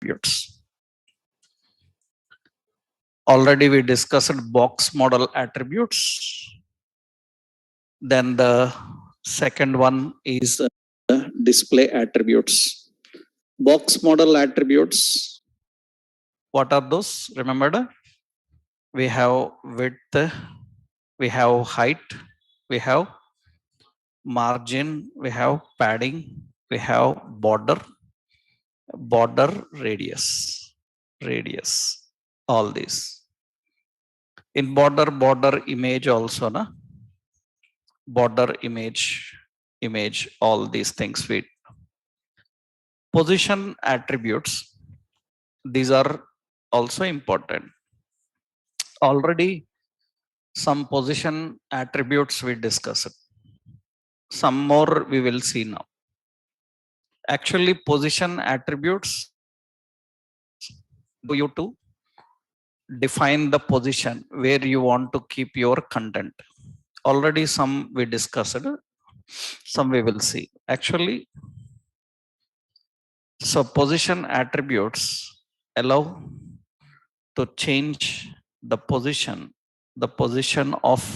attributes. Already we discussed box model attributes. Then the second one is display attributes. Box model attributes. What are those? Remember, we have width, we have height, we have margin, we have padding, we have border radius, all these. In border image also, na? Border image, all these things with position attributes. These are also important. Already some position attributes we discussed. Some more we will see now. Actually, position attributes you to define the position where you want to keep your content. Already some we discussed, some we will see. Actually, so position attributes allow to change the position of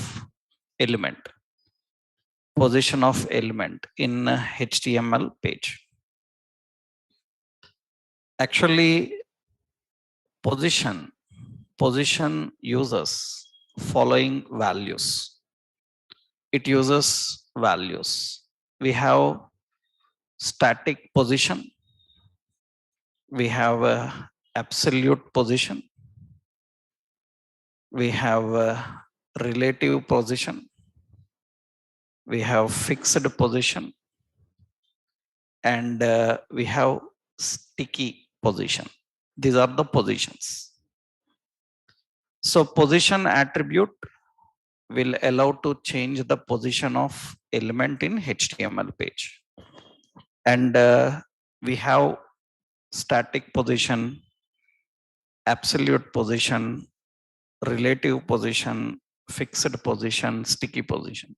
element in a HTML page. Actually, position uses following values. It uses values. We have static position, we have a absolute position, we have a relative position, we have fixed position, and we have sticky position. These are the positions. So position attribute will allow to change the position of element in HTML page. And we have static position, absolute position, relative position, fixed position, sticky position.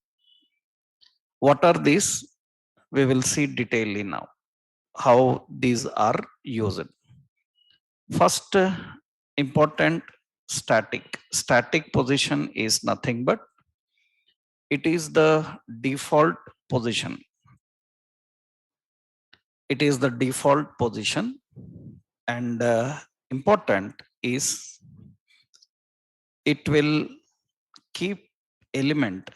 What are these? We will see detailedly now how these are used. First, important static position is nothing but it is the default position. It is the default position, and important is it will keep element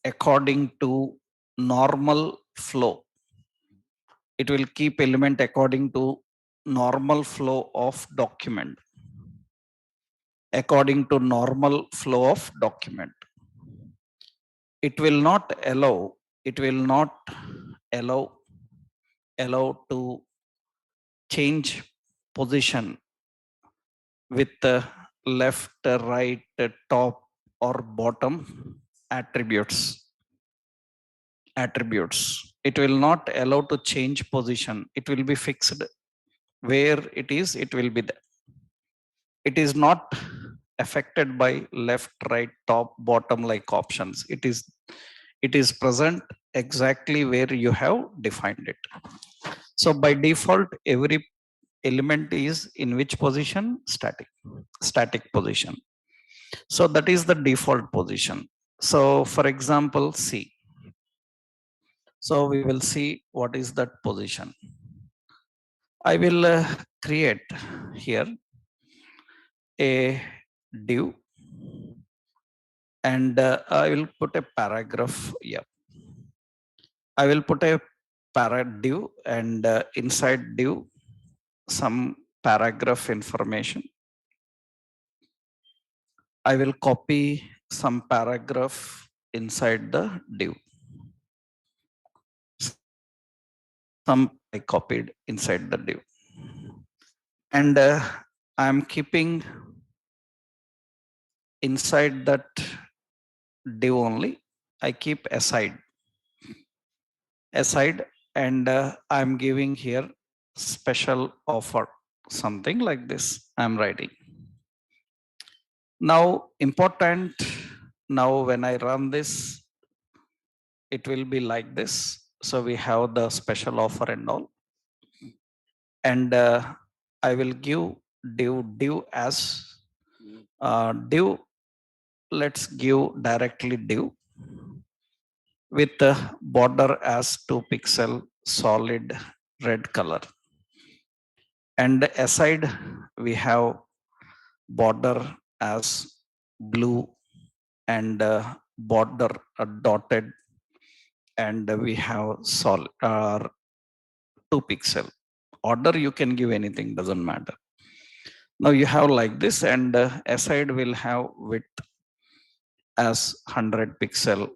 according to normal flow. It will keep element according to normal flow of document. According to normal flow of document. It will not allow to change position with the left, right, top or bottom attributes. It will not allow to change position. It will be fixed where it is, it will be there. It is not affected by left, right, top, bottom like options. It is present exactly where you have defined it. So by default, every element is in which position? Static position. So that is the default position. So for example, C. So we will see what is that position. I will create here a div, and I will put a paragraph here. I will put a div, and inside div some paragraph information. I will copy some paragraph inside the div. Some I copied inside the div, and I am keeping inside that div only. I keep aside, and I'm giving here special offer, something like this I'm writing. Now important, now when I run this, it will be like this. So we have the special offer and all, and I will give div as div. Let's give directly div with the border as 2 pixel solid red color, and aside we have border as blue and border dotted, and we have solid 2 pixel. Order you can give anything, doesn't matter. Now you have like this, and aside will have width as 100 pixel,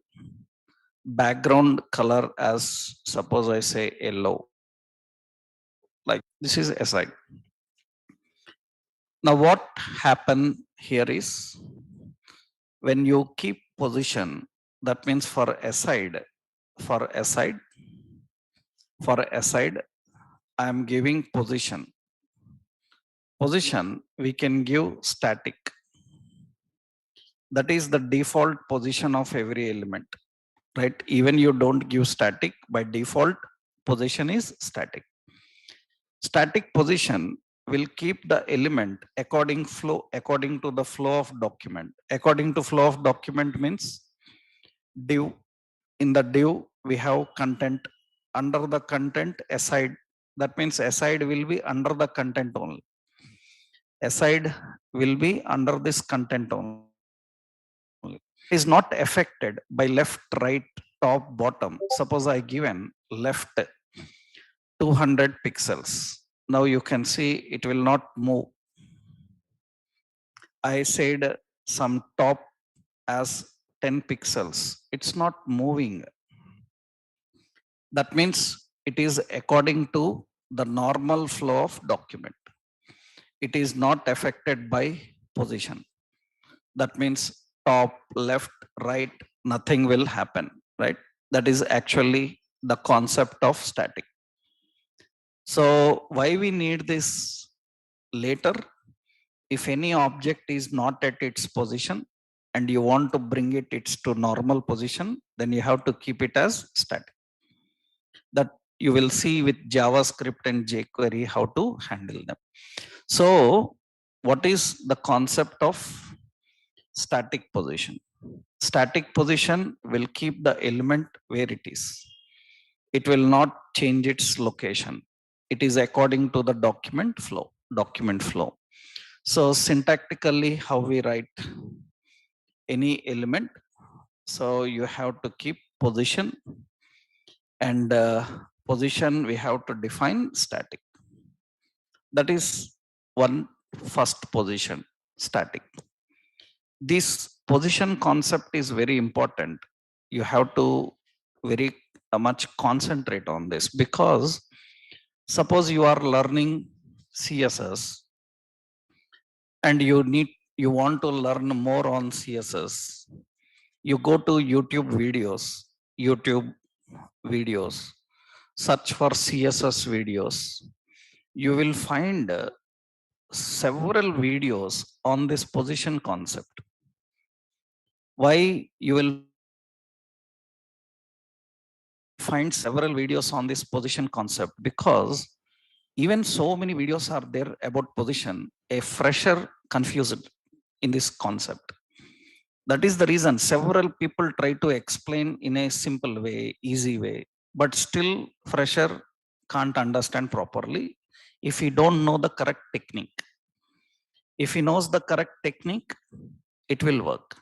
background color as suppose I say yellow, like this is aside. Now what happen here is, when you keep position, that means for aside, for aside, for aside I am giving position. Position we can give static, that is the default position of every element, right? Even you don't give static, by default position is static. Static position will keep the element according to the flow of document. According to flow of document means div, in the div we have content, under the content aside, that means aside will be under the content only, aside will be under this content only. It is not affected by left, right, top, bottom. Suppose I given left 200 pixels. Now you can see it will not move. I said some top as 10 pixels. It's not moving. That means it is according to the normal flow of document. It is not affected by position. That means top, left, right, nothing will happen, right? That is actually the concept of static. So why we need this later? If any object is not at its position and you want to bring its to normal position, then you have to keep it as static. That you will see with JavaScript and jQuery how to handle them. So what is the concept of static position? Static position will keep the element where it is. It will not change its location. It is according to the document flow. Document flow. So syntactically, how we write any element? So you have to keep position, and position we have to define static. That is one first position, static. This position concept is very important. You have to very much concentrate on this, because suppose you are learning CSS and you want to learn more on CSS. You go to YouTube videos, search for CSS videos. You will find several videos on this position concept. Why you will find several videos on this position concept? Because even so many videos are there about position, a fresher confused in this concept. That is the reason several people try to explain in a simple way, easy way, but still fresher can't understand properly if he don't know the correct technique. If he knows the correct technique, it will work.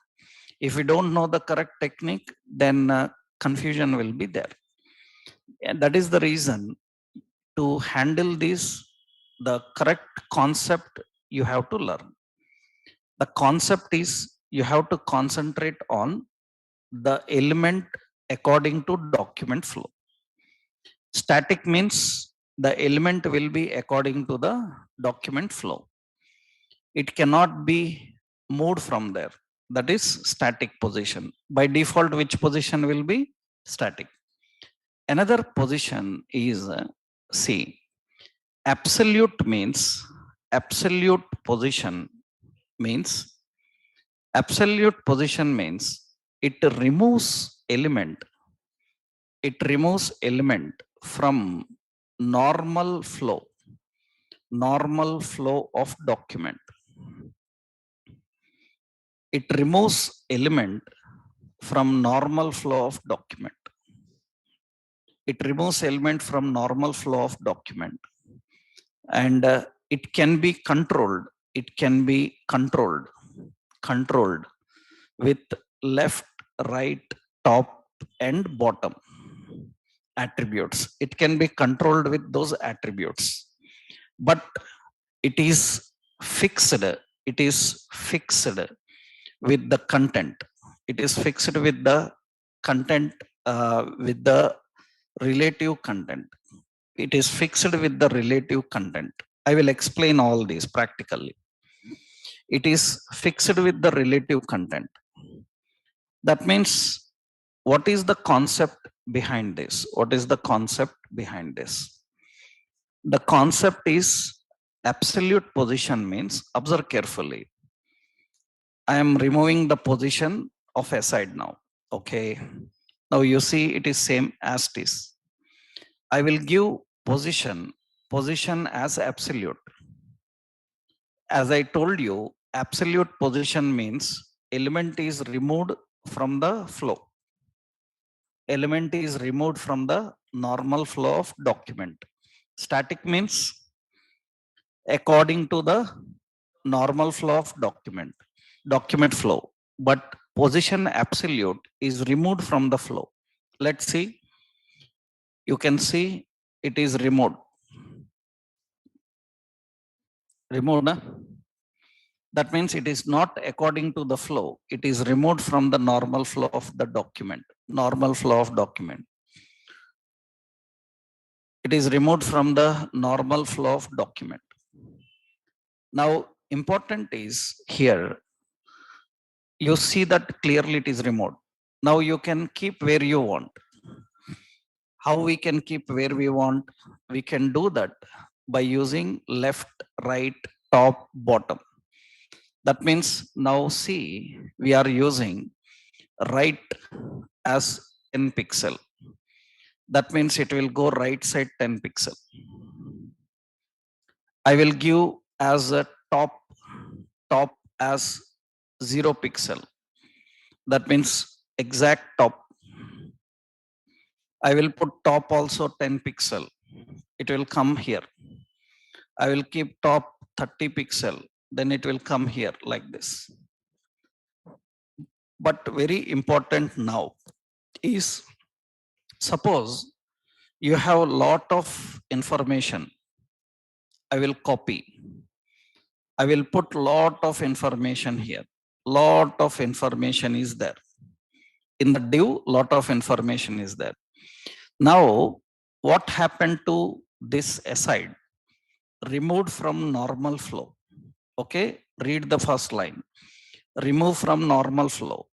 If we don't know the correct technique, then confusion will be there. And that is the reason, to handle this, the correct concept you have to learn. The concept is you have to concentrate on the element according to document flow. Static means the element will be according to the document flow. It cannot be moved from there. That is static position. By default, which position will be static? Another position is C. Absolute means, absolute position means, absolute position means it removes element. It removes element from normal flow. normal flow of document. It removes element from normal flow of document. It removes element from normal flow of document, and it can be controlled. It can be controlled with left, right, top, and bottom attributes. It can be controlled with those attributes, but it is fixed. It is fixed with the content. It is fixed with the content, with the relative content. It is fixed with the relative content. I will explain all these practically. It is fixed with the relative content. That means, what is the concept behind this? What is the concept behind this? The concept is absolute position means, observe carefully. I am removing the position of aside now. Okay. Now you see it is same as this. I will give position as absolute. As I told you, absolute position means element is removed from the flow. Element is removed from the normal flow of document. Static means according to the normal flow of document flow. But position absolute is removed from the flow. Let's see. You can see it is removed. Removed. Na? That means it is not according to the flow. It is removed from the normal flow of the document. Normal flow of document. It is removed from the normal flow of document. Now, important is here, you see that clearly it is removed. Now you can keep where you want. How we can keep where we want? We can do that by using left, right, top, bottom. That means now see, we are using right as 10 pixel. That means it will go right side 10 pixel. I will give as a top as 0 pixel. That means exact top. I will put top also 10 pixel. It will come here. I will keep top 30 pixel. Then it will come here like this. But very important now is, suppose you have a lot of information. I will copy. I will put lot of information here. Lot of information is there. In the div, lot of information is there. Now, what happened to this aside? Removed from normal flow. Okay, read the first line. Remove from normal flow.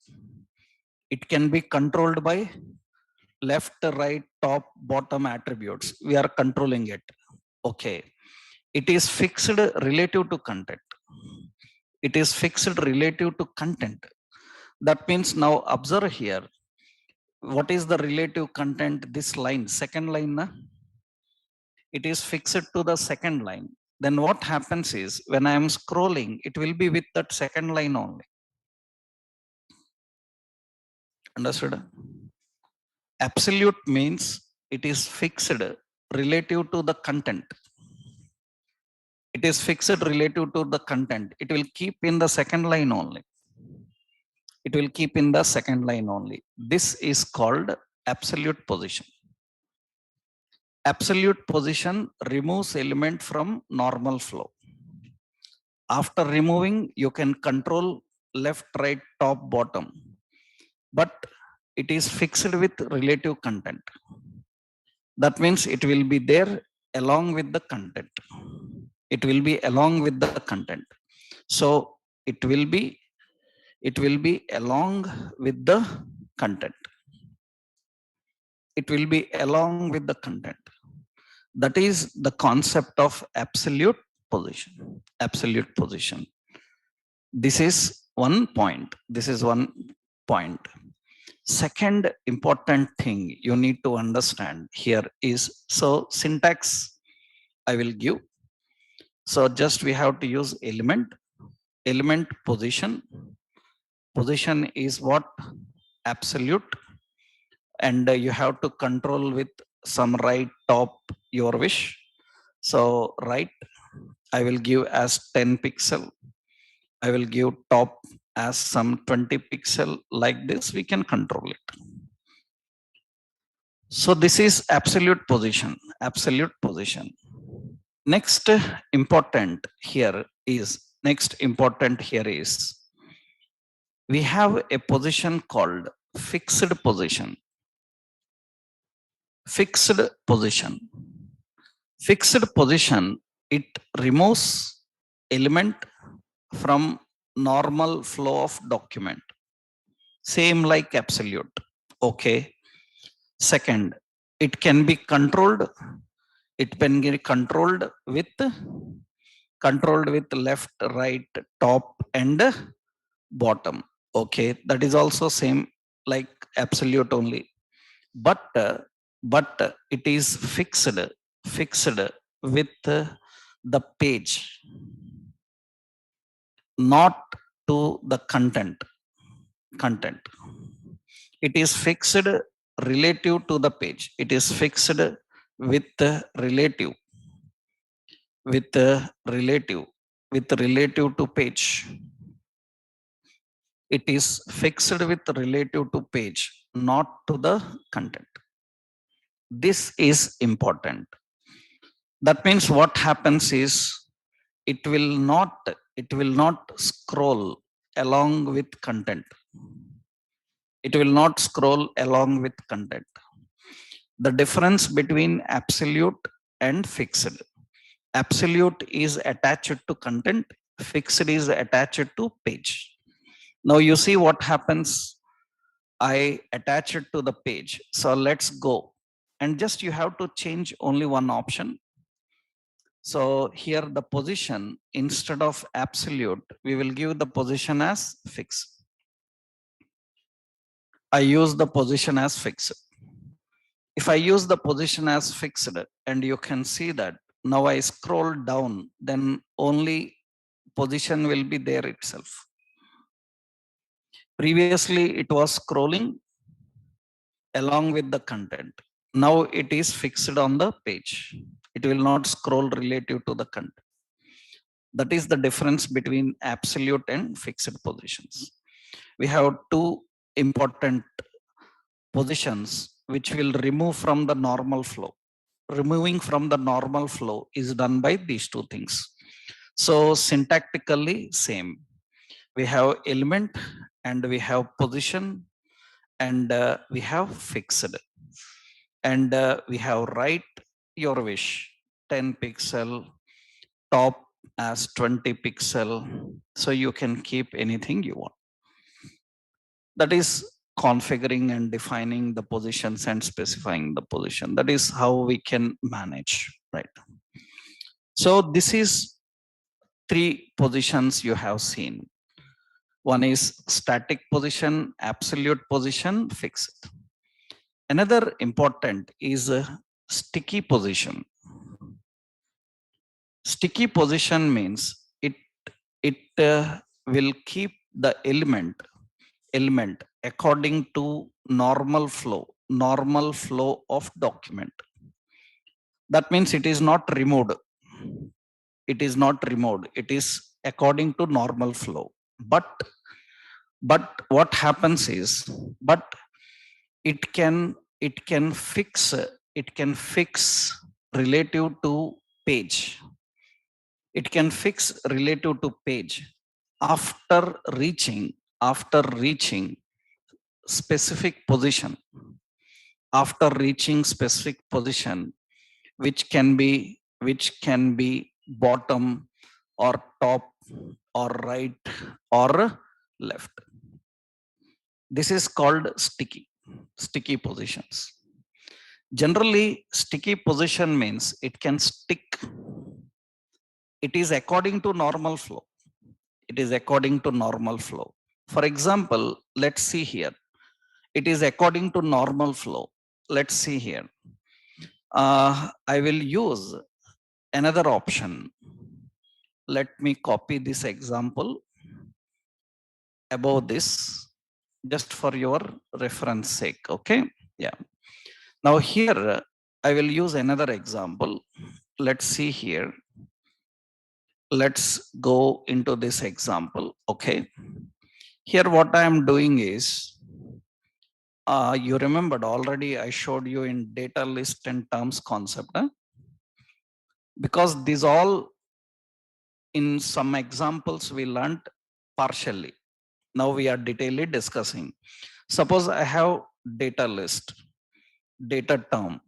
It can be controlled by left, right, top, bottom attributes. We are controlling it. Okay. It is fixed relative to content. It is fixed relative to content. That means now observe here. What is the relative content? This line, second line, na? It is fixed to the second line. Then what happens is, when I am scrolling, it will be with that second line only. Understood? Absolute means it is fixed relative to the content. It is fixed relative to the content. It will keep in the second line only. It will keep in the second line only. This is called absolute position. Absolute position removes element from normal flow. After removing, you can control left, right, top, bottom, but it is fixed with relative content. That means it will be there along with the content. It will be along with the content. So it will be along with the content. It will be along with the content. That is the concept of absolute position. Absolute position. This is one point. This is one point. Second important thing you need to understand here is, so syntax I will give. So just we have to use element position. Position is what? Absolute. And you have to control with some right top your wish. So right, I will give as 10 pixel. I will give top as some 20 pixel. Like this we can control it. So this is absolute position. Absolute position. Next important here is we have a position called fixed position. Fixed position. Fixed position, it removes element from normal flow of document. Same like absolute. Okay. Second, it can be controlled. It can be controlled with left, right, top, and bottom. Okay, that is also same like absolute only. But it is fixed with the page, not to the content. It is fixed relative to the page. It is fixed with relative with relative relative to page. It is fixed with relative to page, not to the content. This is important. That means what happens is it will not scroll along with content. It will not scroll along with content. The difference between absolute and fixed: absolute is attached to content, fixed is attached to page. Now you see what happens. I attach it to the page. So let's go. And just you have to change only one option. So here the position, instead of absolute, we will give the position as fixed. I use the position as fixed. If I use the position as fixed, and you can see that now I scroll down, then only position will be there itself. Previously it was scrolling along with the content. Now it is fixed on the page. It will not scroll relative to the content. That is the difference between absolute and fixed positions. We have two important positions which will remove from the normal flow. Removing from the normal flow is done by these two things. So syntactically same. We have element and we have position, and we have fixed, and we have right your wish 10 pixel, top as 20 pixel, so you can keep anything you want. That is configuring and defining the positions and specifying the position. That is how we can manage, right? So this is three positions you have seen. One is static position, absolute position, fixed. Another important is sticky position. Sticky position means it will keep the element according to normal flow of document. That means it is not removed. It is not removed. It is according to normal flow. But what happens is, but it can fix relative to page. It can fix relative to page after reaching specific position. After reaching specific position, which can be bottom or top or right or left. This is called sticky positions. Generally, sticky position means it can stick. It is according to normal flow. It is according to normal flow. For example, let's see here. It is according to normal flow. Let's see here. I will use another option. let me copy this example above this just for your reference sake. Okay. Yeah. Now here I will use another example. Let's see here. Let's go into this example. Okay. Here what I am doing is, you remembered already I showed you in data list and terms concept, huh? Because these all in some examples we learned partially. Now we are detailedly discussing. Suppose I have data list, data term.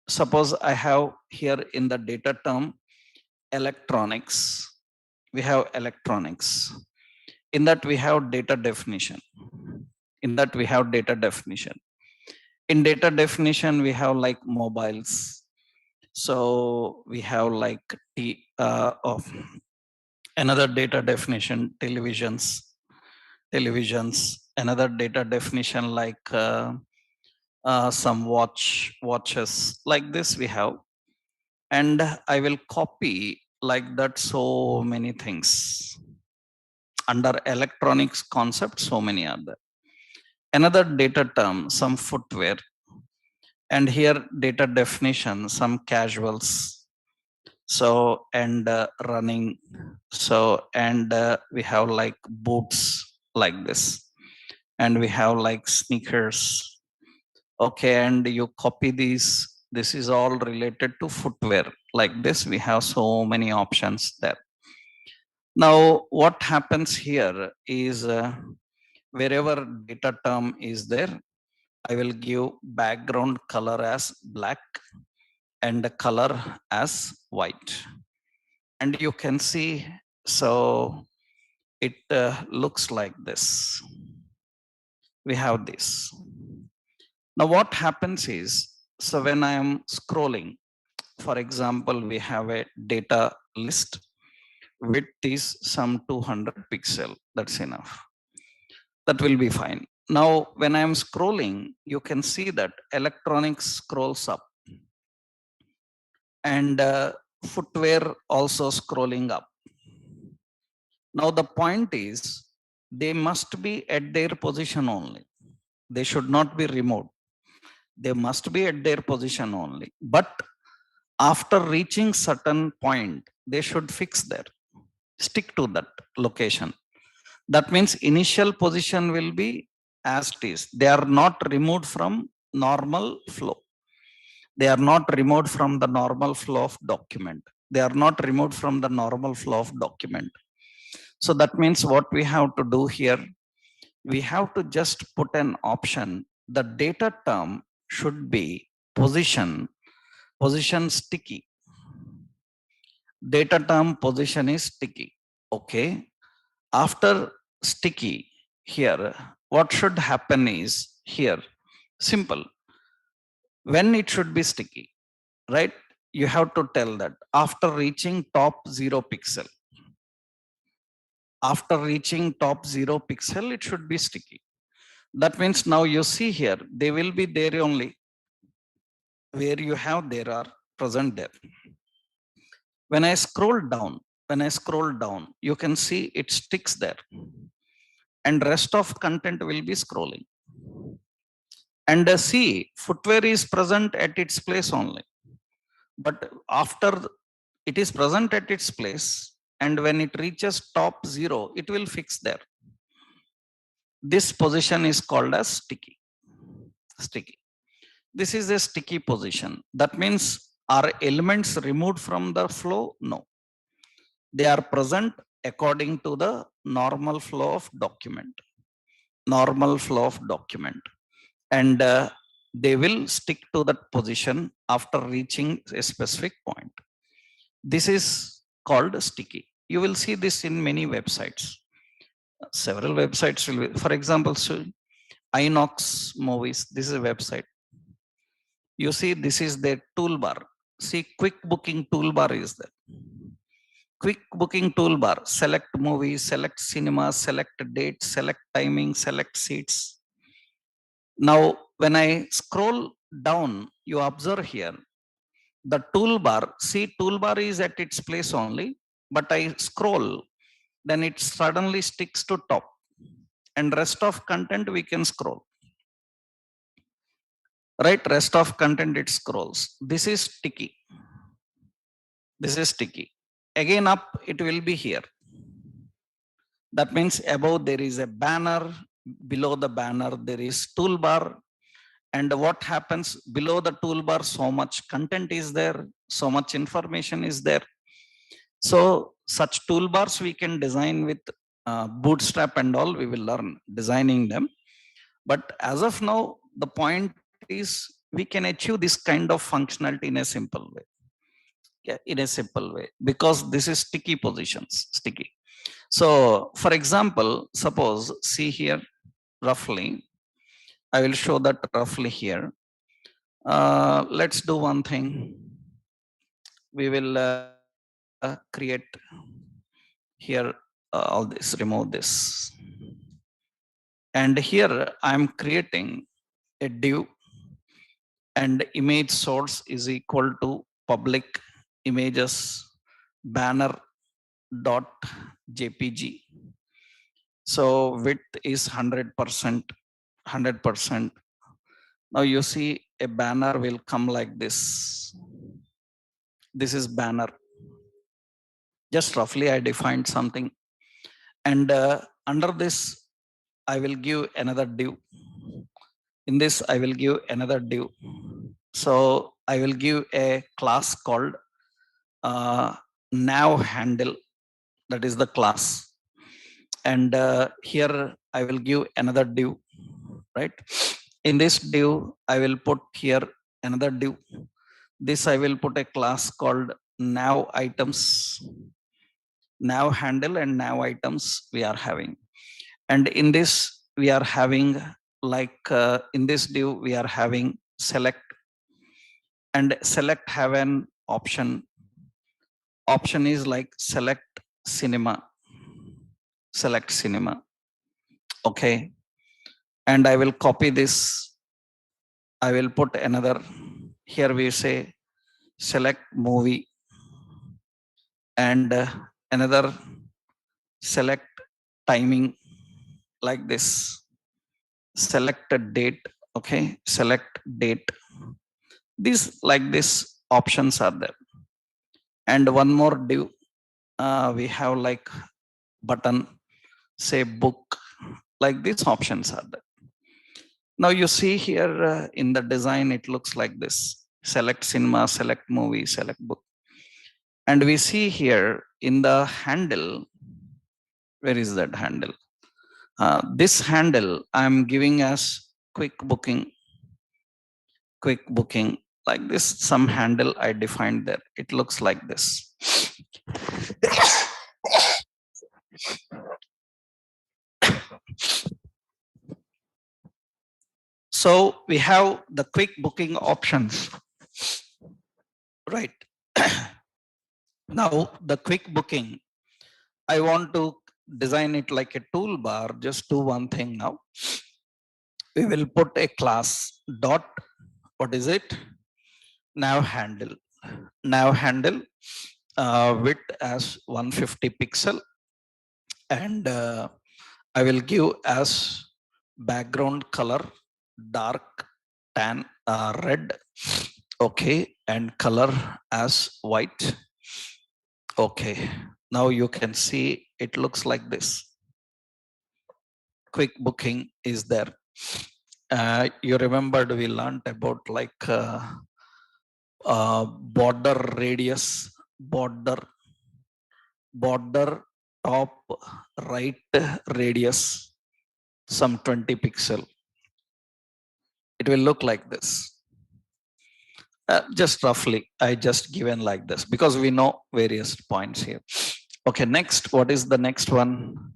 Suppose I have here in the data term electronics. We have electronics. In that we have data definition. In that we have data definition. In data definition we have like mobiles. So we have like of another data definition, televisions. Another data definition like some watches, like this we have. And I will copy like that so many things under electronics concept. So many are there. Another data term, some footwear. And here data definition, some casuals. So and running. So and we have like boots, like this. And we have like sneakers. Okay. And you copy these. This is all related to footwear, like this. We have so many options there. Now what happens here is, wherever data term is there, I will give background color as black and the color as white. And you can see, so it looks like this. We have this. Now what happens is, so when I am scrolling, for example, we have a data list, width is some 200 pixel. That's enough. That will be fine. Now when I am scrolling, you can see that electronics scrolls up, and footwear also scrolling up. Now the point is, they must be at their position only. They should not be removed. They must be at their position only. But after reaching certain point, they should fix there, stick to that location. That means initial position will be as it is. They are not removed from normal flow. They are not removed from the normal flow of document. They are not removed from the normal flow of document. So that means what we have to do here, we have to just put an option. The data term should be position sticky. Data term position is sticky. Okay. After sticky, here what should happen is, here simple, when it should be sticky, right? You have to tell that after reaching top 0 pixel. After reaching top 0 pixel, it should be sticky. That means now you see here, they will be there only where you have, there are present there. When I scroll down, you can see it sticks there, and rest of content will be scrolling. And see, footwear is present at its place only. But after it is present at its place, and when it reaches top 0, it will fix there. This position is called as sticky. This is a sticky position. That means, are elements removed from the flow? No. They are present according to the normal flow of document. Normal flow of document. And they will stick to that position after reaching a specific point. This is called sticky. You will see this in many websites. Several websites will be, for example, so Inox movies. This is a website. You see, this is the toolbar. See, quick booking toolbar is there. Quick booking toolbar. Select movie, select cinema, select date, select timing, select seats. Now, when I scroll down, you observe here the toolbar. See, toolbar is at its place only. but I scroll, then it suddenly sticks to top, and rest of content we can scroll. Right, rest of content it scrolls. This is sticky. This is sticky. Again up, it will be here. That means above there is a banner, below the banner there is toolbar, and what happens below the toolbar, so much content is there, so much information is there. So such toolbars we can design with Bootstrap and all, we will learn designing them. But as of now, the point is we can achieve this kind of functionality in a simple way. Yeah, in a simple way, because this is sticky positions, sticky. So for example, suppose, see here roughly, I will show that roughly here. Let's do one thing. We will create here all this, remove this. And here I'm creating a div, and image source is equal to public images banner dot jpg. So width is 100%, 100%. Now you see a banner will come like this. This is banner. Just roughly I defined something. And under this, I will give another div. In this, I will give another div. So I will give a class called nav handle. That is the class. And here I will give another div, right? In this div, I will put here another div. This I will put a class called nav items, nav handle and nav items we are having. And in this, we are having like in this div, we are having select, and select have an option. Option is like select cinema, select cinema. Okay. And I will copy this. I will put another, here we say select movie, and another select timing, like this, select a date. Okay, select date. These like this options are there. And one more div, we have like button, say book, like these options are there. Now you see here in the design, it looks like this: select cinema, select movie, select book. And we see here in the handle, where is that handle? This handle I'm giving as quick booking, like this. Some handle I defined there. It looks like this. So we have the quick booking options, right? Now the quick booking, I want to design it like a toolbar. Just do one thing now. We will put a class dot, what is it? Nav handle. Nav handle width as 150 pixel, and I will give as background color dark tan red. Okay, and color as white. Okay, now you can see it looks like this. Quick booking is there. You remembered we learned about like border radius, border top right radius, some 20 pixel. It will look like this. Just roughly, I just given like this because we know various points here. Okay, next, what is the next one?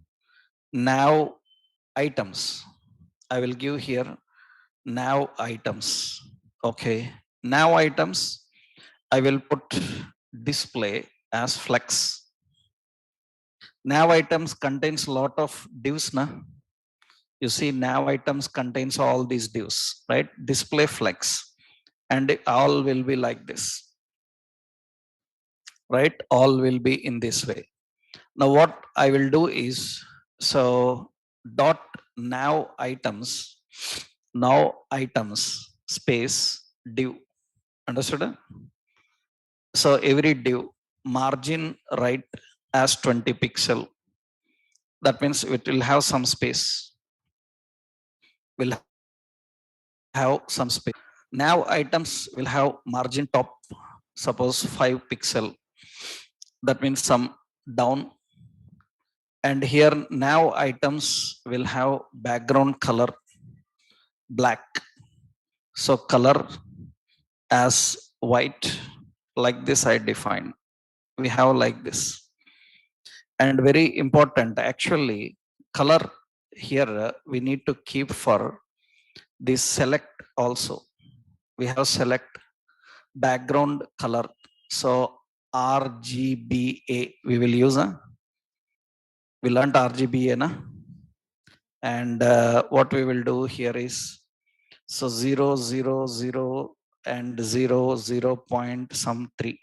Now items. I will give here now items. Okay, now items, I will put display as flex. Nav items contains lot of divs. You see, nav items contains all these divs, right? Display flex, and all will be like this. right? All will be in this way. Now what I will do is, so dot now items, now items space div, understood? So every div margin right as 20 pixel, that means it will have some space, will have some space. Now items will have margin top, suppose 5 pixel, that means some down. And here now items will have background color black, so color as white, like this I define. We have like this. And very important actually, color here we need to keep for this select also. We have select background color, so RGBA we will use. We learned RGBA na? And what we will do here is, so 0, 0, 0 and 0, 0 point some 3.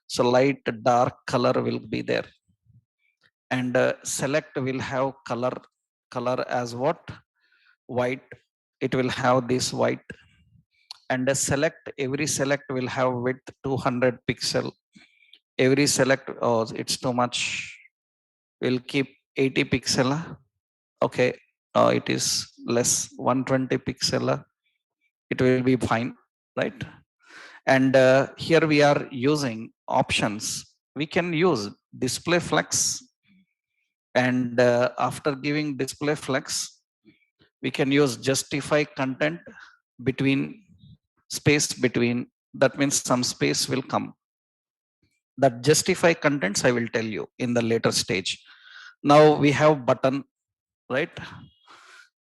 So light dark color will be there. And select will have color as what? White. It will have this white. And select, every select will have width 200 pixel. Every select, oh it's too much, we'll keep 80 pixel. Okay, it is less, 120 pixel, it will be fine, right? And here we are using options. We can use display flex, and after giving display flex we can use justify content between, space between, that means some space will come. That justify contents I will tell you in the later stage. Now we have button, right?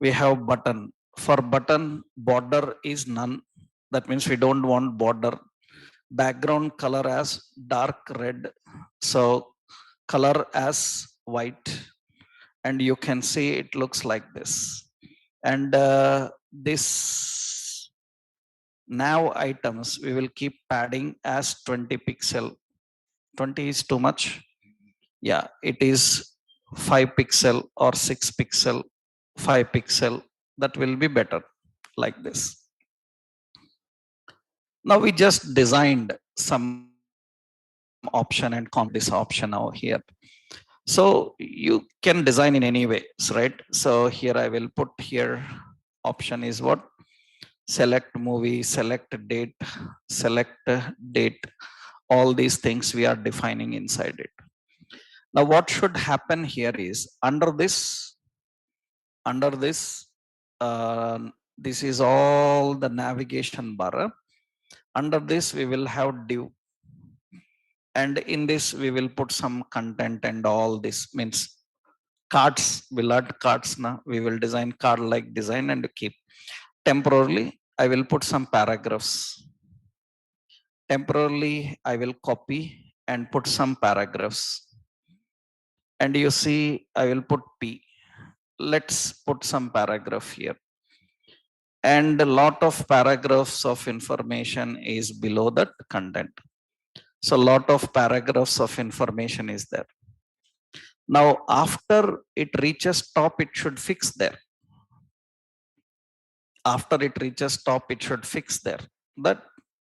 We have button. For button, border is none, that means we don't want border. Background color as dark red, so color as white. And you can see it looks like this. And this now items we will keep padding as 20 pixel. 20 is too much, yeah, it is 5 pixel or 6 pixel, 5 pixel, that will be better, like this. Now we just designed some option and comment this option now here. So you can design in any way, right? So here I will put here, option is what? Select movie, select date, select date. All these things we are defining inside it. Now what should happen here is, under this, this is all the navigation bar. Under this we will have div, and in this we will put some content, and all this means cards. We'll add cards now. We will design card like design and keep. Temporarily I will put some paragraphs. Temporarily I will copy and put some paragraphs. And you see I will put P. Let's put some paragraph here. And a lot of paragraphs of information is below that content. So a lot of paragraphs of information is there. Now after it reaches top, it should fix there. After it reaches top, it should fix there. That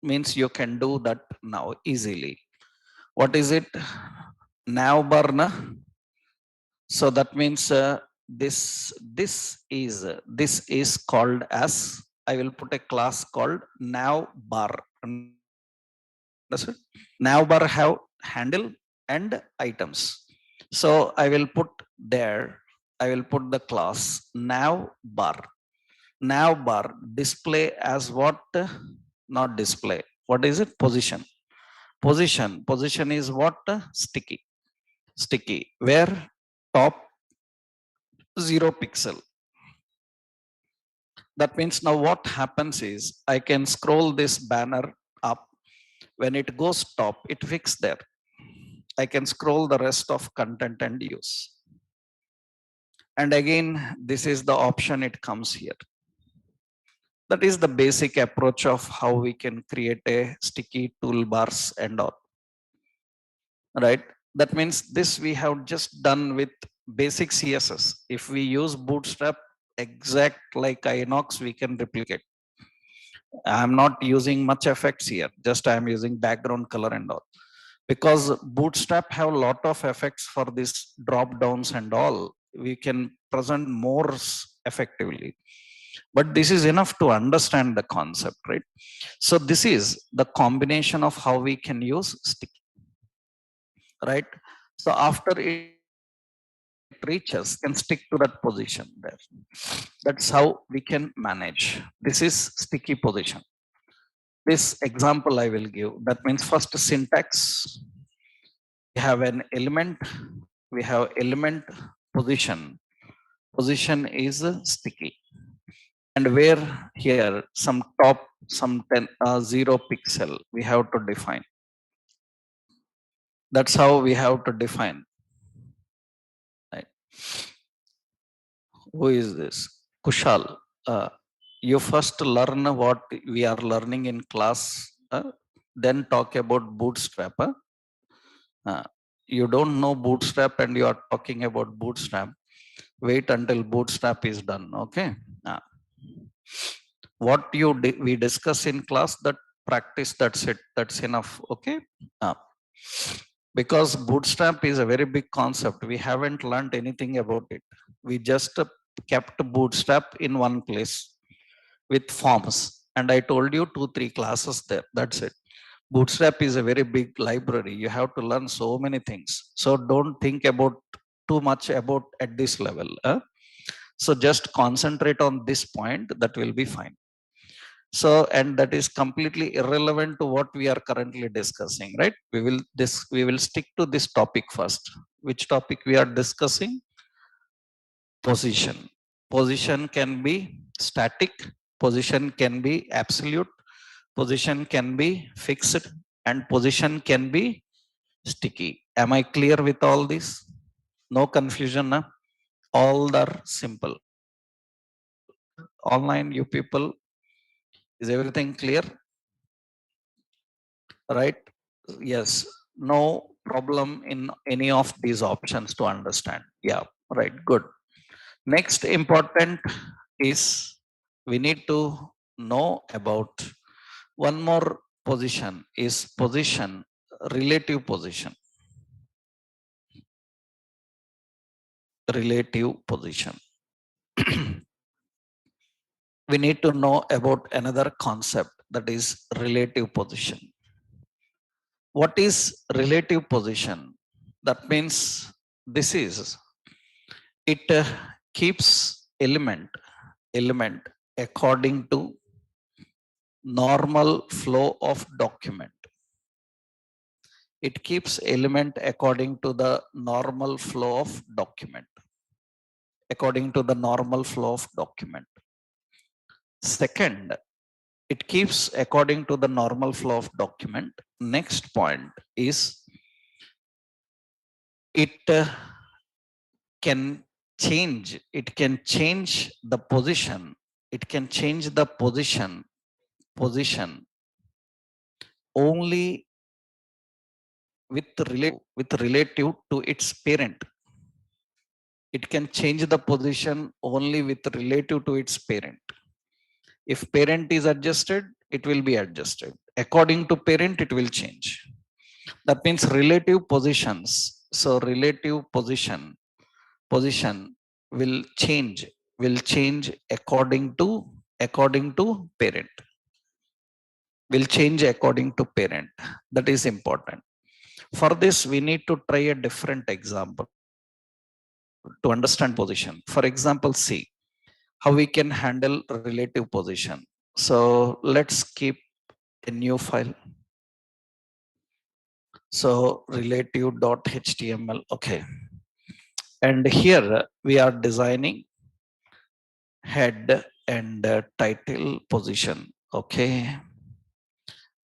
means you can do that now easily. What is it? Now bar na? So that means this is called as, I will put a class called now bar. Understood? Now bar have handle and items. So I will put there, I will put the class now bar. Now bar display as what? Not display. What is it? Position. Position is what? Sticky. Sticky. Where? Top 0 pixel. That means now what happens is, I can scroll this banner up. When it goes top, it fixes there. I can scroll the rest of content and use. And again, this is the option, it comes here. That is the basic approach of how we can create a sticky toolbars and all. right? That means this we have just done with basic CSS. If we use Bootstrap exact like Inox, we can replicate. I'm not using much effects here. Just I'm using background color and all. Because Bootstrap have a lot of effects for this drop downs and all. We can present more effectively. But this is enough to understand the concept, right? So this is the combination of how we can use stick, right? So after it reaches, can stick to that position there. That's how we can manage. This is sticky position. This example I will give. That means first syntax. We have an element. We have element position. Position is sticky. And where here some top, some 0 pixel we have to define. That's how we have to define. Right. Who is this? Kushal. You first learn what we are learning in class, then talk about Bootstrap. Uh, you don't know Bootstrap and you are talking about Bootstrap. Wait until Bootstrap is done. Okay. Uh, what we discuss in class, that practice, that's it. That's enough. Okay. Uh, because Bootstrap is a very big concept. We haven't learned anything about it. We just kept Bootstrap in one place with forms. And I told you 2-3 classes there. That's it. Bootstrap is a very big library. You have to learn so many things. So don't think about too much about at this level. So just concentrate on this point. That will be fine. So, and that is completely irrelevant to what we are currently discussing, right? We will stick to this topic first. Which topic we are discussing? Position. Position can be static. Position can be absolute. Position can be fixed, and position can be sticky. Am I clear with all this? No confusion, na? All are simple. Online, you people, is everything clear? Right? Yes. No problem in any of these options to understand. Yeah, right. Good. Next important is we need to know about one more position is position, relative position. Relative position. We need to know about another concept, that is relative position. What is relative position? That means this is it keeps element according to normal flow of document. It keeps element according to the normal flow of document. According to the normal flow of document. Second, it keeps according to the normal flow of document. Next point is it can it can change the position. It can change the position only with relative to its parent. It can change the position only with relative to its parent. If parent is adjusted, it will be adjusted. According to parent, it will change. That means relative positions. So relative position will change according to parent. Will change according to parent. That is important. For this, we need to try a different example to understand position. For example, see how we can handle relative position. So let's keep a new file. So relative.html. Okay. And here we are designing head and title position. Okay.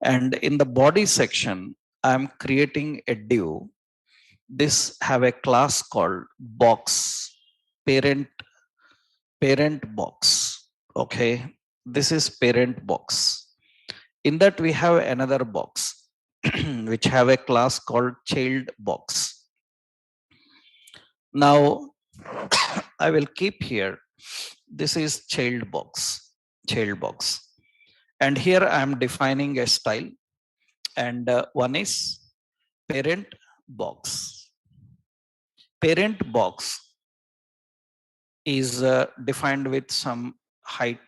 And in the body section, I'm creating a div. This have a class called box, parent box. Okay. This is parent box. In that we have another box. which have a class called child box. Now I will keep here. This is child box, child box. And here I am defining a style, and one is parent box. Parent box is defined with some height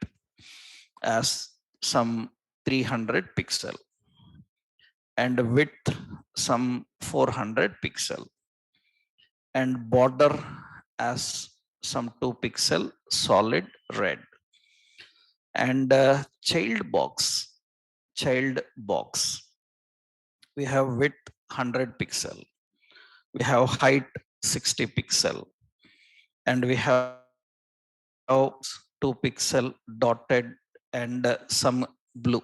as some 300 pixel and width some 400 pixel and border as some 2 pixel solid red. And child box, we have width 100 pixel, we have height 60 pixel, and we have 2 pixel dotted and some blue.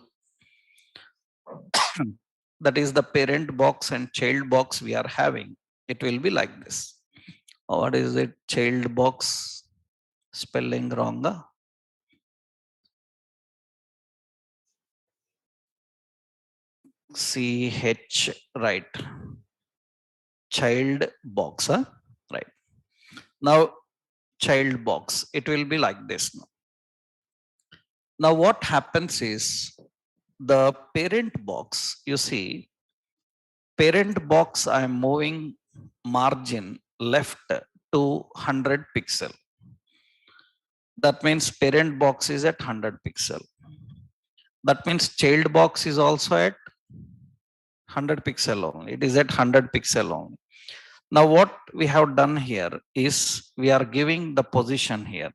That is the parent box and child box we are having. It will be like this. What is it? Child box spelling wrong. CH, right? Child box, huh? Right. Now, child box, it will be like this. Now, what happens is the parent box, you see, parent box, I am moving margin left to 100 pixel. That means parent box is at 100 pixel. That means child box is also at 100 pixel only. It is at 100 pixel only. Now what we have done here is we are giving the position here.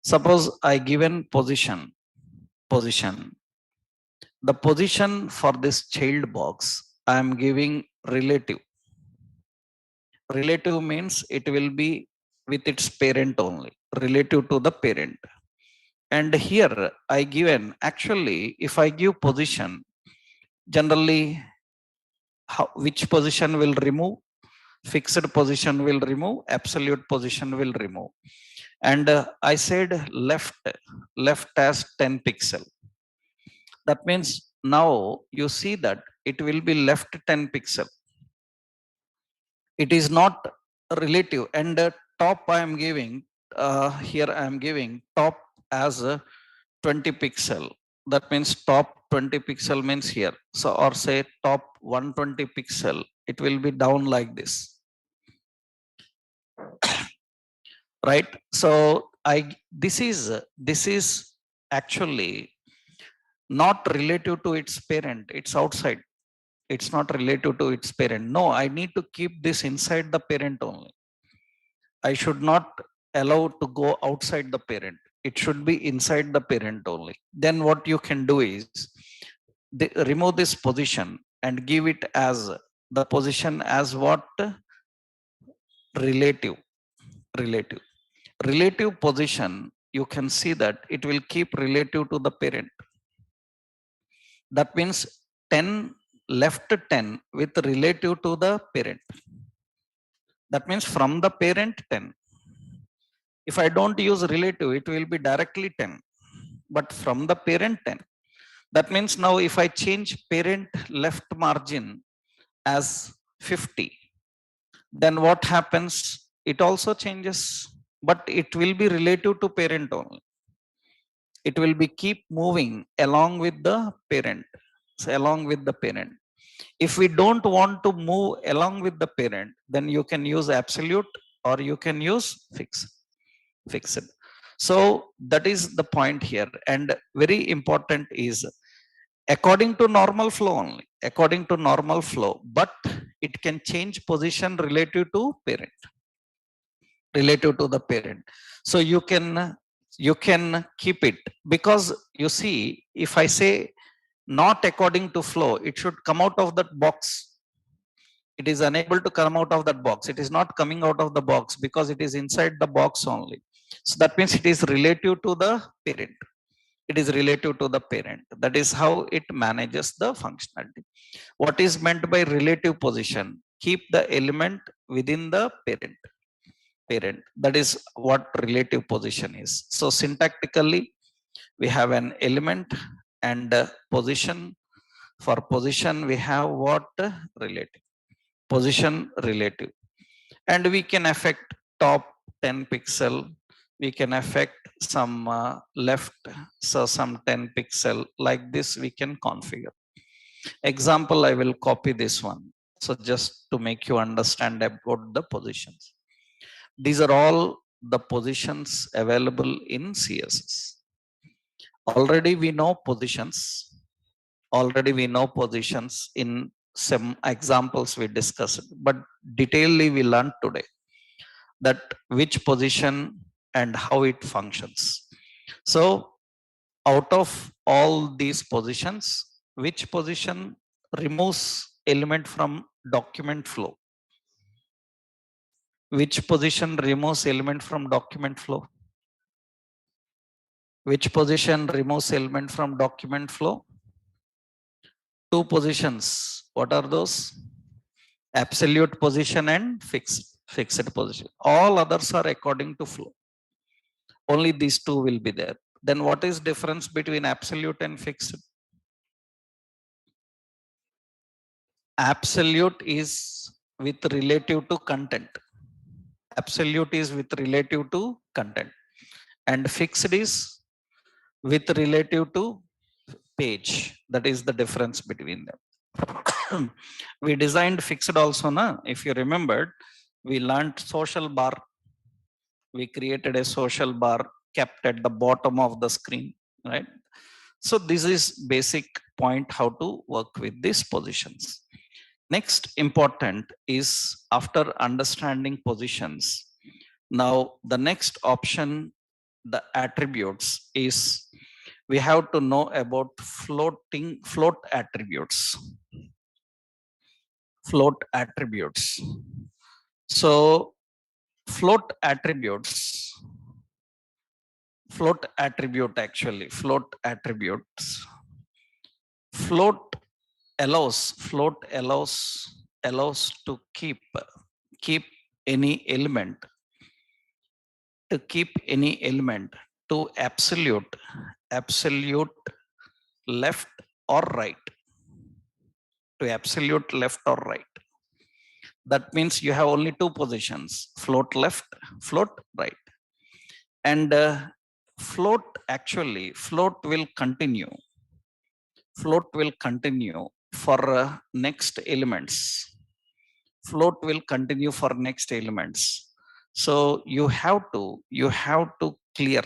Suppose I given position. The position for this child box, I am giving relative. Relative means it will be with its parent only, relative to the parent. And here I given, actually, if I give position, generally which position will remove? Fixed position will remove, absolute position will remove. And I said left as 10 pixel. That means now you see that it will be left 10 pixel. It is not relative. And top I am giving, here I am giving top as 20 pixel. That means top 20 pixel means here. So, or say top 120 pixel, it will be down like this. Right? So this is actually not relative to its parent. It's outside. It's not relative to its parent. No, I need to keep this inside the parent only. I should not allow to go outside the parent. It should be inside the parent only. Then what you can do is remove this position and give it as the position as what? Relative. Relative position, you can see that it will keep relative to the parent. That means 10 left 10 with relative to the parent. That means from the parent 10. If I don't use relative, it will be directly 10. But from the parent 10. That means now if I change parent left margin as 50, then what happens? It also changes, but it will be relative to parent only. It will be keep moving along with the parent. So along with the parent. If we don't want to move along with the parent, then you can use absolute or you can use fixed. So that is the point here. And very important is according to normal flow only, according to normal flow, but it can change position relative to parent, relative to the parent. So you can keep it, because you see, if I say not according to flow, it should come out of that box. It is unable to come out of that box. It is not coming out of the box because it is inside the box only. So that means it is relative to the parent. It is relative to the parent. That is how it manages the functionality. What is meant by relative position? Keep the element within the parent. That is what relative position is. So syntactically, we have an element and position. For position, we have what? Relative. Position relative. And we can affect top 10 pixel. We can affect some left, so some 10 pixel. Like this, we can configure. Example, I will copy this one. So just to make you understand about the positions. These are all the positions available in CSS. Already we know positions. Already we know positions in some examples we discussed, but detailedly we learned today that which position and how it functions. So out of all these positions, which position removes element from document flow? Which position removes element from document flow? Which position removes element from document flow? Two positions. What are those? Absolute position and fixed position. All others are according to flow. Only these two will be there. Then what is difference between absolute and fixed? Absolute is with relative to content. Absolute is with relative to content. And fixed is with relative to page. That is the difference between them. We designed fixed also, na? If you remembered, we learned social bar. We created a social bar kept at the bottom of the screen, right? So this is basic point how to work with these positions. Next important is after understanding positions. Now the next option, the attributes, is we have to know about float attributes. Float attributes. So float attributes, float attribute actually, float attributes. Float allows to keep any element, to keep any element to absolute left or right, to absolute left or right. That means you have only two positions, float left, float right. And float will continue. Float will continue for next elements. Float will continue for next elements. So you have to clear.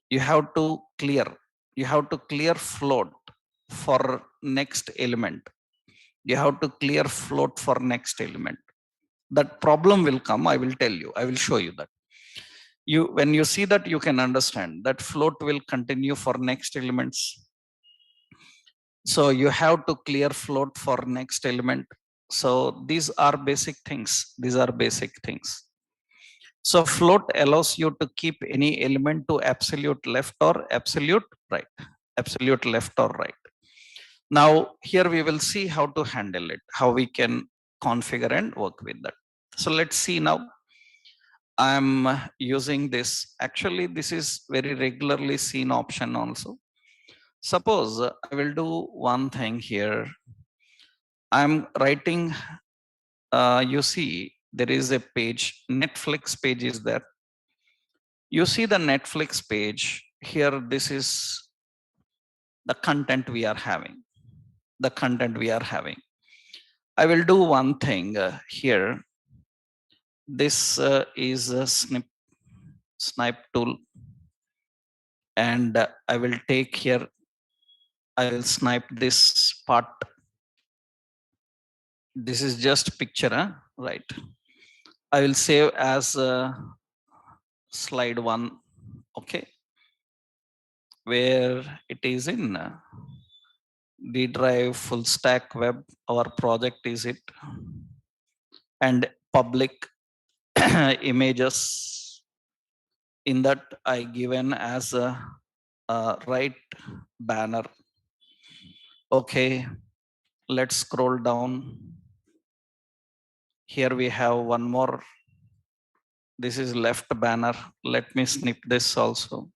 You have to clear float for next element. You have to clear float for next element. That problem will come. I will tell you. I will show you that. When you see that, you can understand that float will continue for next elements. So you have to clear float for next element. So these are basic things. These are basic things. So float allows you to keep any element to absolute left or absolute right. Absolute left or right. Now here we will see how to handle it, how we can configure and work with that. So let's see now. I'm using this. Actually, this is very regularly seen option also. Suppose I will do one thing here. I'm writing, you see, there is a page, Netflix page is there. You see the Netflix page here. This is the content we are having. The content we are having. I will do one thing here. This is a snipe tool. And I will take here, I will snipe this part. This is just picture, huh? Right? I will save as slide 1, okay, where it is in D drive full stack web. Our project is it, and public images. In that I given as a right banner. Okay, let's scroll down. Here we have one more. This is left banner. Let me snip this also.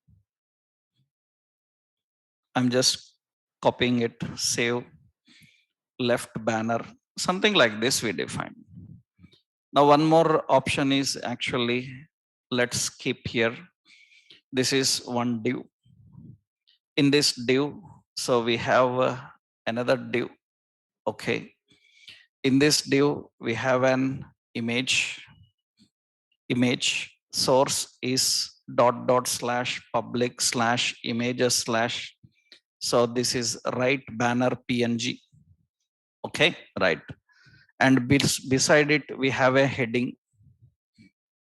I'm just copying it, save, left banner, something like this we define. Now one more option is actually, let's keep here. This is one div. In this div, so we have another div. Okay. In this div, we have an image. Image source is dot dot slash public slash images slash. So this is right banner PNG. Okay, right. And beside it, we have a heading.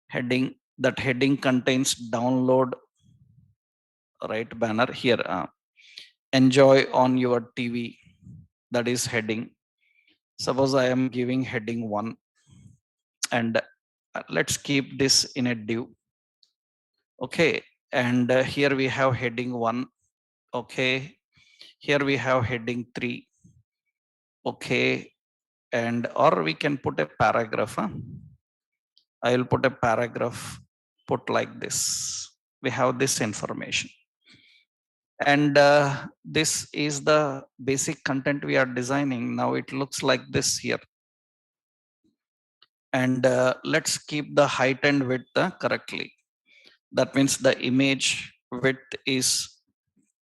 Heading, that heading contains download right banner here. Enjoy on your TV. That is heading. Suppose I am giving heading 1, and let's keep this in a div. Okay, and here we have heading 1. Okay, here we have heading 3. Okay, and or we can put a paragraph. I will put a paragraph, put like this. We have this information. And this is the basic content we are designing. Now it looks like this here. And let's keep the height and width correctly. That means the image width is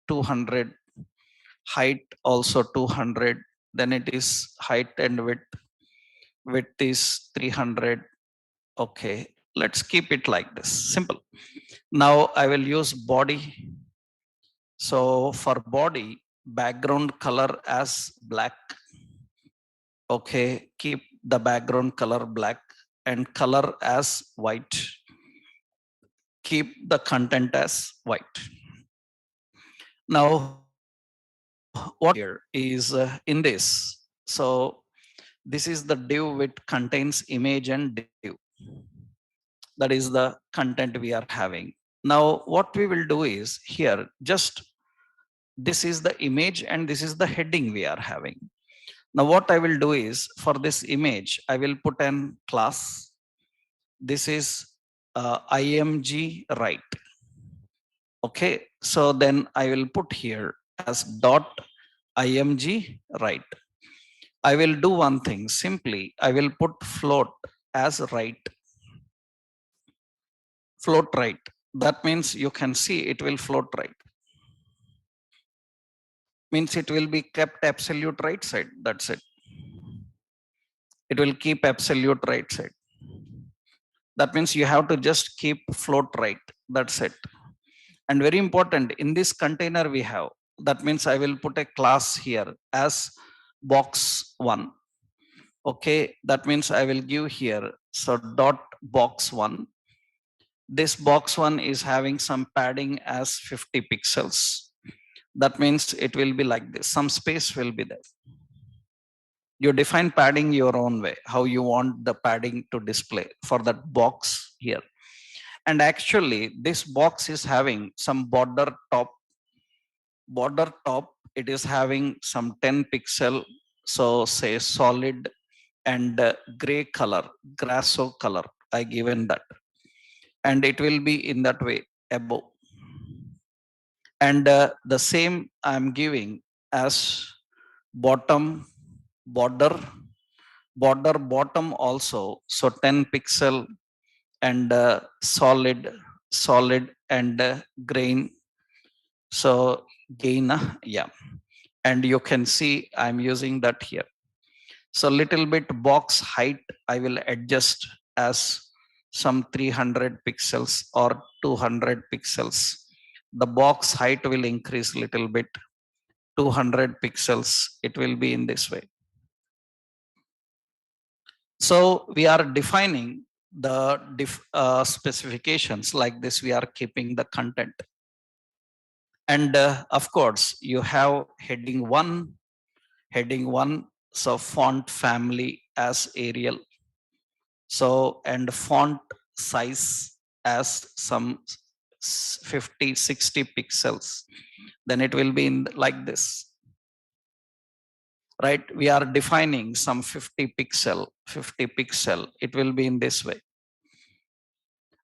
200, height also 200. Then it is height and width is 300. Okay, let's keep it like this, simple. Now I will use body. So for body, background color as black. Okay, keep the background color black and color as white. Keep the content as white. Now what here is in this. So this is the div which contains image and div. That is the content we are having. Now what we will do is here, just this is the image and this is the heading we are having. Now what I will do is, for this image, I will put an class. This is img right. Okay, so then I will put here as dot img right. I will do one thing, simply I will put float as right. Float right. That means you can see it will float right. Means it will be kept absolute right side. That's it. It will keep absolute right side. That means you have to just keep float right. That's it. And very important, in this container we have, that means I will put a class here as box 1. Okay, that means I will give here, so dot box 1. This box 1 is having some padding as 50 pixels. That means it will be like this, some space will be there. You define padding your own way, how you want the padding to display for that box here. And actually this box is having some border top. It is having some 10 pixel. So say solid and gray color, grasso color, I given that. And it will be in that way above. And the same I'm giving as bottom border bottom also. So 10 pixel and solid and grain. So gain, yeah. And you can see I'm using that here. So little bit box height I will adjust as some 300 pixels or 200 pixels. The box height will increase little bit, 200 pixels. It will be in this way. So we are defining the specifications like this. We are keeping the content. And of course, you have heading 1. So font family as Arial. So, and font size as some 50, 60 pixels. Then it will be in like this. Right? We are defining some 50 pixel. It will be in this way.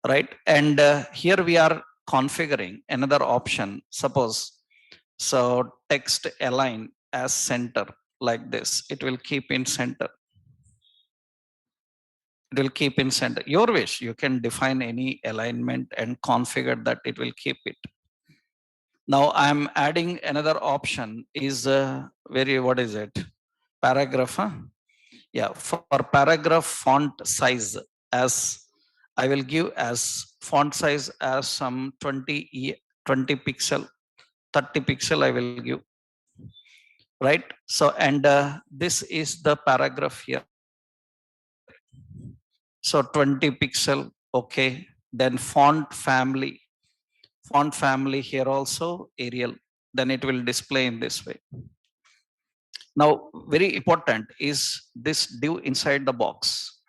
Right? And here we are configuring another option. Suppose So text align as center like this. It will keep in center. It will keep in center. Your wish. You can define any alignment and configure that it will keep it. Now I'm adding another option is very, what is it? Paragraph. Huh? Yeah, for paragraph font size, as I will give as font size as some 20 pixel, 30 pixel I will give, right? So, and this is the paragraph here. So 20 pixel, okay. Then font family here also Arial. Then it will display in this way. Now, very important is this div inside the box.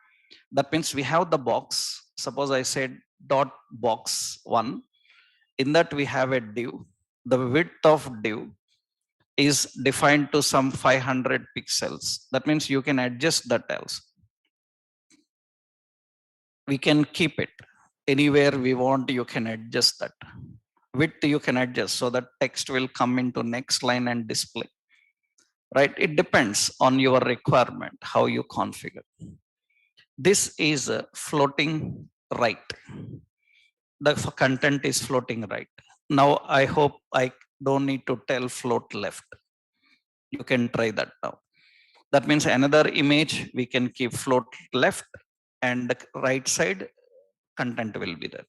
That means we have the box. Suppose I said dot box one. In that we have a div. The width of div is defined to some 500 pixels. That means you can adjust that else. We can keep it anywhere we want. You can adjust that. Width you can adjust so that text will come into next line and display. Right? It depends on your requirement, how you configure. This is floating right. The content is floating right. Now I hope I don't need to tell float left. You can try that now. That means another image we can keep float left, and the right side content will be there.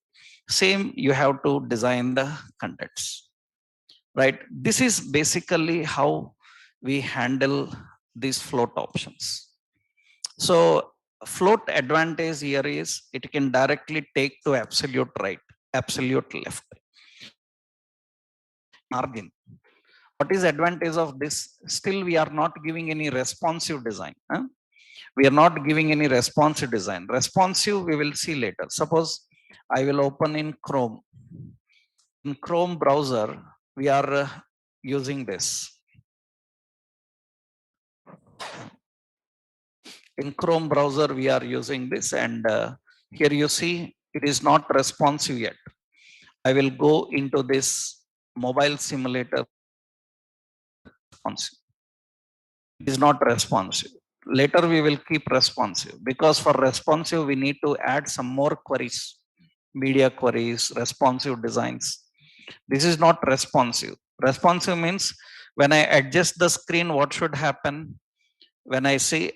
Same, you have to design the contents, right? This is basically how we handle these float options. So float advantage here is it can directly take to absolute right, absolute left, margin. What is advantage of this? Still we are not giving any responsive design, huh? We are not giving any responsive design. Responsive we will see later. Suppose I will open in Chrome. In Chrome browser we are using this. In Chrome browser we are using this, and here you see it is not responsive yet. I will go into this mobile simulator. Responsive. It is not responsive. Later we will keep responsive, because for responsive we need to add some more queries, media queries, responsive designs. This is not responsive. Responsive means when I adjust the screen, what should happen? When I say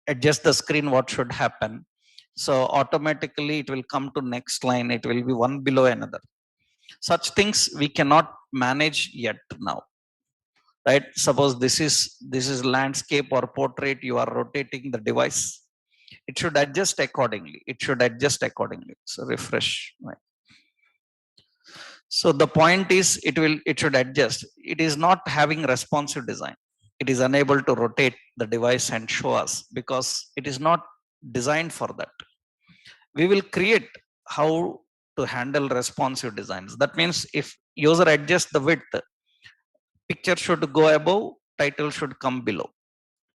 adjust the screen, what should happen? So automatically it will come to next line. It will be one below another. Such things we cannot manage yet now, right? Suppose this is landscape or portrait. You are rotating the device. It should adjust accordingly. It should adjust accordingly. So refresh. Right. So the point is it should adjust. It is not having responsive design. It is unable to rotate the device and show us because it is not designed for that. We will create how to handle responsive designs. That means if user adjusts the width, picture should go above, title should come below,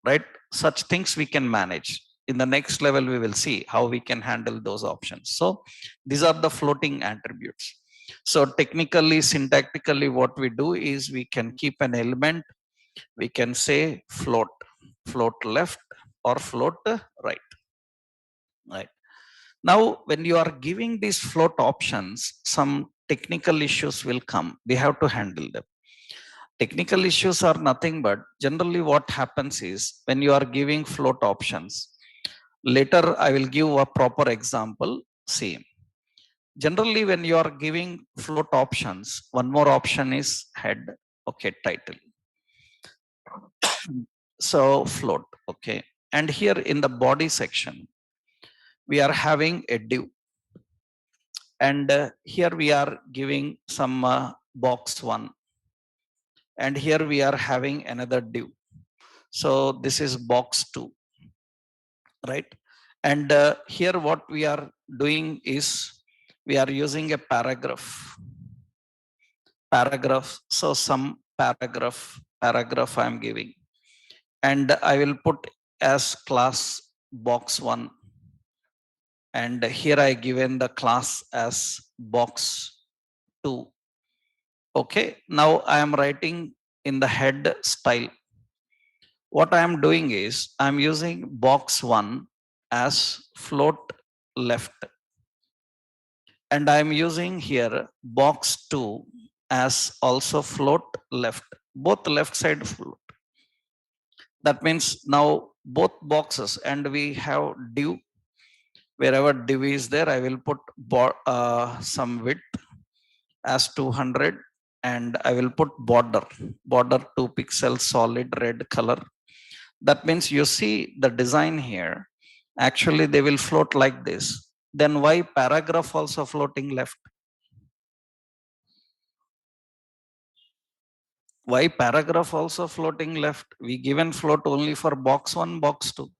right? Such things we can manage. In the next level we will see how we can handle those options. So these are the floating attributes. So technically, syntactically, what we do is we can keep an element. We can say float left or float right. Right. Now when you are giving these float options, some technical issues will come. We have to handle them. Technical issues are nothing but generally what happens is when you are giving float options, later I will give a proper example. Same. Generally, when you are giving float options, one more option is head, okay, title. So float, okay. And here in the body section, we are having a div. And here we are giving some box one. And here we are having another div. So this is box two, right? And here what we are doing is we are using a paragraph. So some paragraph I am giving, and I will put as class box one, and here I given the class as box two. Okay, now I am writing in the head style. What I am doing is I am using box 1 as float left, and I am using here box 2 as also float left, both left side float. That means now both boxes, and we have div. Wherever div is there, I will put some width as 200, and I will put border 2 pixels solid red color. That means you see the design here. Actually, they will float like this. Then why paragraph also floating left? Why paragraph also floating left? We given float only for box 1, box 2.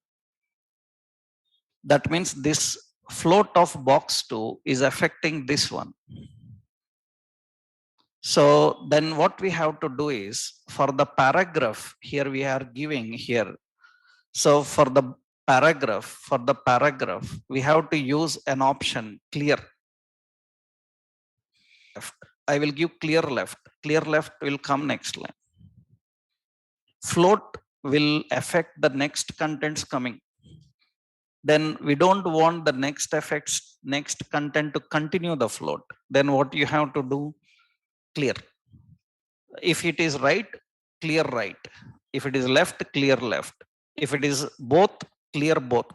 That means this float of box 2 is affecting this one. So then what we have to do is for the paragraph here we are giving here. So for the paragraph, we have to use an option clear left. I will give clear left. Clear left will come next line. Float will affect the next contents coming. Then we don't want the next content to continue the float. Then what you have to do? Clear. If it is right, clear right. If it is left, clear left. If it is both, clear both.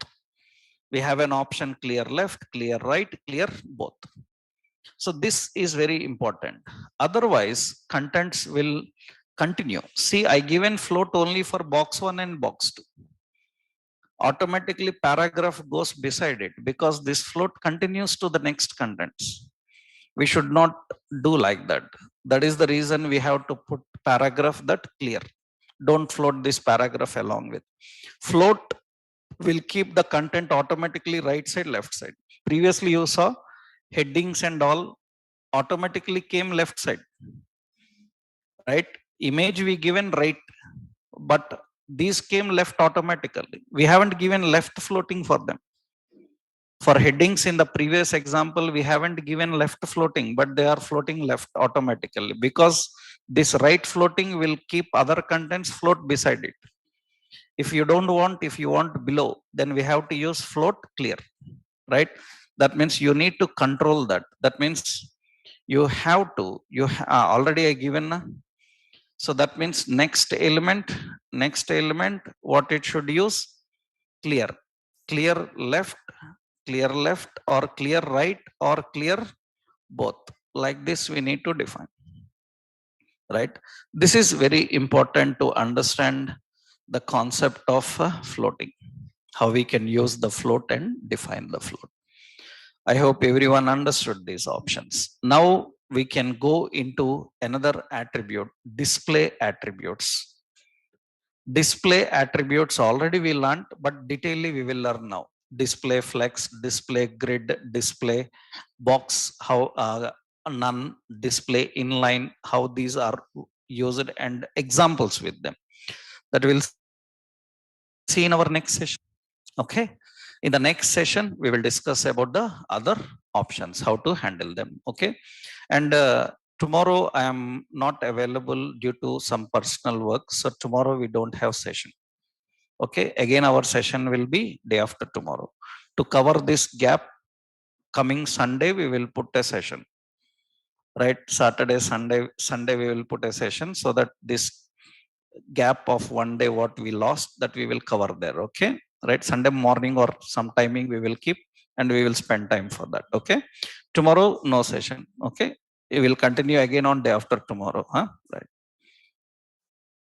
We have an option clear left, clear right, clear both. So this is very important. Otherwise, contents will continue. See, I given float only for box 1 and box 2. Automatically paragraph goes beside it because this float continues to the next contents. We should not do like that. That is the reason we have to put paragraph that clear. Don't float this paragraph along with. Float will keep the content automatically right side, left side. Previously you saw headings and all automatically came left side, right? Image we given right, but these came left automatically. We haven't given left floating for them. For headings in the previous example, we haven't given left floating, but they are floating left automatically because this right floating will keep other contents float beside it. If you don't want, if you want below, then we have to use float clear, right? That means you need to control that. That means you have to, already I given. So that means next element, what it should use? Clear. Clear left or clear right or clear both. Like this we need to define, right? This is very important to understand the concept of floating, how we can use the float and define the float. I hope everyone understood these options. Now we can go into another attribute, display attributes. Display attributes already we learned, but detailedly we will learn now. Display flex, display grid, display box, how none, display inline, how these are used and examples with them. That we'll see in our next session. Okay. In the next session, we will discuss about the other options, how to handle them. Okay. And tomorrow I am not available due to some personal work. So tomorrow we don't have session. Okay. Again, our session will be day after tomorrow. To cover this gap, coming Sunday, we will put a session. Right. Saturday, Sunday, we will put a session so that this gap of one day what we lost, that we will cover there. Okay, right? Sunday morning or some timing we will keep, and we will spend time for that. Okay, tomorrow no session. Okay, we will continue again on day after tomorrow, huh? Right.